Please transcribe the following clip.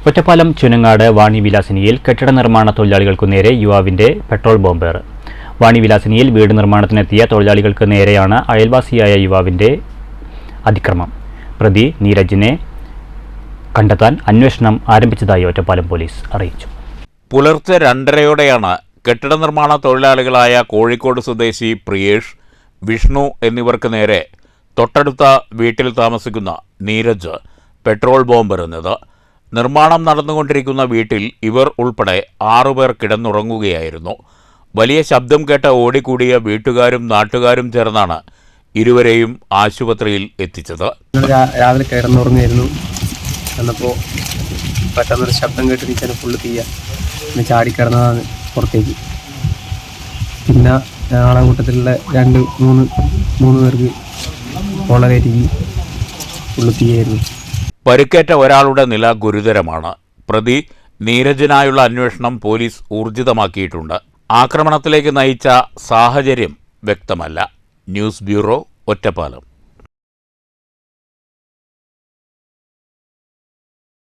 ഒറ്റപ്പാലം ചുനങ്ങാട് വാണി വിലാസിനിയിൽ കെട്ടിട നിർമ്മാണ തൊഴിലാളികൾക്കു നേരെ യുവാവിന്റെ പെട്രോൾ ബോംബേറ്. വാണി വിലാസിനിയിൽ വീട് നിർമ്മാണത്തിനെത്തിയ തൊഴിലാളികൾക്ക് നേരെയാണ് അയൽവാസിയായ യുവാവിന്റെ അതിക്രമം. പ്രതി നീരജിനെ കണ്ടെത്താൻ അന്വേഷണം ആരംഭിച്ചതായി ഒറ്റപ്പാലം പോലീസ് അറിയിച്ചു. പുലർച്ചെ 2:30-യോടെയാണ് കെട്ടിട നിർമ്മാണ തൊഴിലാളികളായ കോഴിക്കോട് സ്വദേശി പ്രിയേഷ്, വിഷ്ണു എന്നിവർക്ക് നേരെ തൊട്ടടുത്ത വീട്ടിൽ താമസിക്കുന്ന നീരജ് പെട്രോൾ ബോംബെറിഞ്ഞത്. നിർമ്മാണം നടന്നുകൊണ്ടിരിക്കുന്ന വീട്ടിൽ ഇവർ ഉൾപ്പെടെ 6 പേർ കിടന്നുറങ്ങുകയായിരുന്നു. വലിയ ശബ്ദം കേട്ട് ഓടിക്കൂടിയ വീട്ടുകാരും നാട്ടുകാരും ചേർന്നാണ് ഇരുവരെയും ആശുപത്രിയിൽ എത്തിച്ചത്. രാവിലെ കിടന്നുറങ്ങായിരുന്നു. എന്നപ്പോൾ പെട്ടെന്നൊരു ശബ്ദം കേട്ട് നീച്ചാൽ ഫുള്ള് തീയ ചാടിക്കിടന്നതാണ് പുറത്തേക്ക്. പിന്നെ ആളെ കൂട്ടത്തിലുള്ള 2-3 പേർക്ക് വളരെ ഫുള്ള് തീയായിരുന്നു. പരിക്കേറ്റ ഒരാളുടെ നില ഗുരുതരമാണ്. പ്രതി നീരജിനായുള്ള അന്വേഷണം പോലീസ് ഊർജിതമാക്കിയിട്ടുണ്ട്. ആക്രമണത്തിലേക്ക് നയിച്ച സാഹചര്യം വ്യക്തമല്ല. News bureau, Ottapalam.